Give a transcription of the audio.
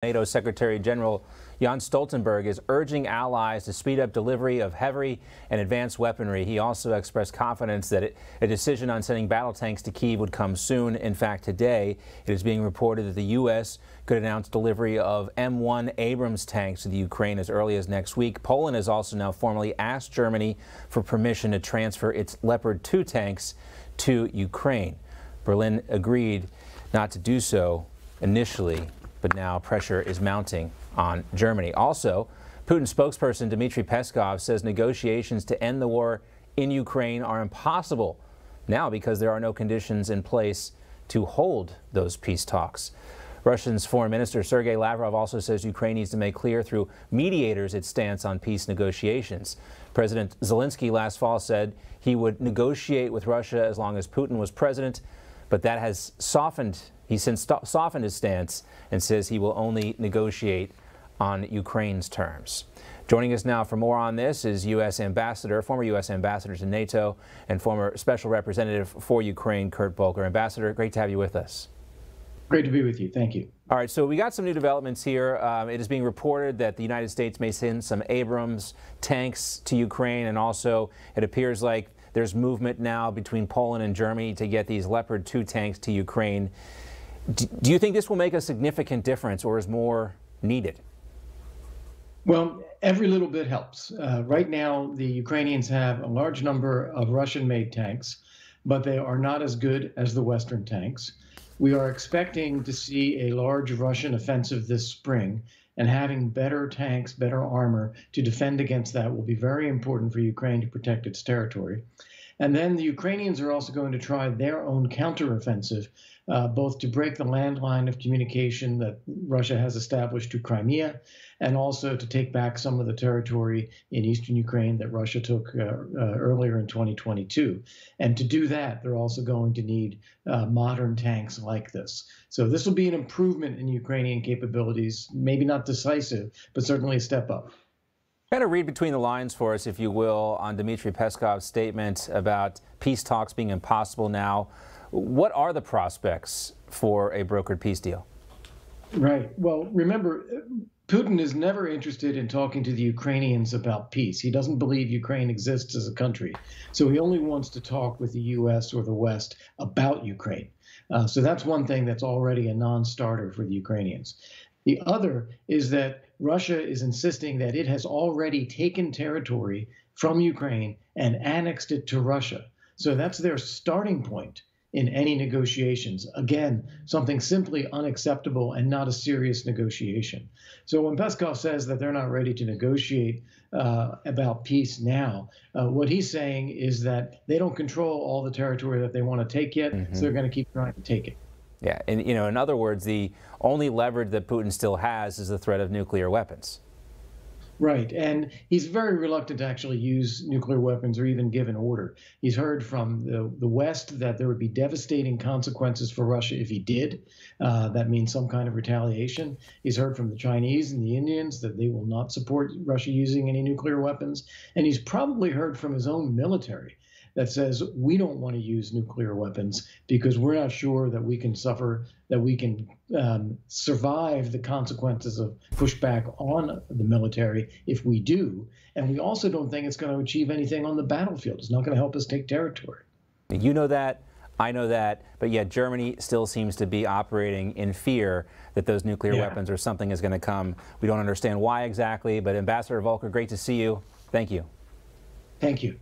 NATO Secretary General Jens Stoltenberg is urging allies to speed up delivery of heavy and advanced weaponry. He also expressed confidence that a decision on sending battle tanks to Kyiv would come soon. In fact, today it is being reported that the U.S. could announce delivery of M1 Abrams tanks to the Ukraine as early as next week. Poland has also now formally asked Germany for permission to transfer its Leopard 2 tanks to Ukraine. Berlin agreed not to do so initially, but now pressure is mounting on Germany. Also, Putin spokesperson Dmitry Peskov says negotiations to end the war in Ukraine are impossible now because there are no conditions in place to hold those peace talks. Russia's Foreign Minister Sergei Lavrov also says Ukraine needs to make clear through mediators its stance on peace negotiations. President Zelensky last fall said he would negotiate with Russia as long as Putin was president, but that has softened. He's since softened his stance and says he will only negotiate on Ukraine's terms. Joining us now for more on this is former U.S. Ambassador to NATO and former Special Representative for Ukraine, Kurt Volker. Ambassador, great to have you with us. Great to be with you. Thank you. All right, so we got some new developments here. It is being reported that the United States may send some Abrams tanks to Ukraine, and also it appears like there's movement now between Poland and Germany to get these Leopard 2 tanks to Ukraine. Do you think this will make a significant difference, or is more needed? Well, every little bit helps. Right now, the Ukrainians have a large number of Russian-made tanks, but they are not as good as the Western tanks. We are expecting to see a large Russian offensive this spring, and having better tanks, better armor to defend against that will be very important for Ukraine to protect its territory. And then the Ukrainians are also going to try their own counteroffensive, both to break the landline of communication that Russia has established to Crimea, and also to take back some of the territory in eastern Ukraine that Russia took earlier in 2022. And to do that, they're also going to need modern tanks like this. So this will be an improvement in Ukrainian capabilities, maybe not decisive, but certainly a step up. Kind of read between the lines for us, if you will, on Dmitry Peskov's statement about peace talks being impossible now. What are the prospects for a brokered peace deal? Right. Well, remember, Putin is never interested in talking to the Ukrainians about peace. He doesn't believe Ukraine exists as a country. So he only wants to talk with the U.S. or the West about Ukraine. So that's one thing that's already a non-starter for the Ukrainians. The other is that Russia is insisting that it has already taken territory from Ukraine and annexed it to Russia. So that's their starting point in any negotiations. Again, something simply unacceptable and not a serious negotiation. So when Peskov says that they're not ready to negotiate about peace now, what he's saying is that they don't control all the territory that they want to take yet, so they're going to keep trying to take it. Yeah, and in other words, the only leverage that Putin still has is the threat of nuclear weapons. Right, and he's very reluctant to actually use nuclear weapons or even give an order. He's heard from the West that there would be devastating consequences for Russia if he did. That means some kind of retaliation. He's heard from the Chinese and the Indians that they will not support Russia using any nuclear weapons. And he's probably heard from his own military that says, we don't want to use nuclear weapons because we're not sure that we can survive the consequences of pushback on the military if we do. And we also don't think it's going to achieve anything on the battlefield. It's not going to help us take territory. You know that, I know that, but yet Germany still seems to be operating in fear that those nuclear weapons or something is going to come. We don't understand why exactly, but Ambassador Volker, great to see you. Thank you. Thank you.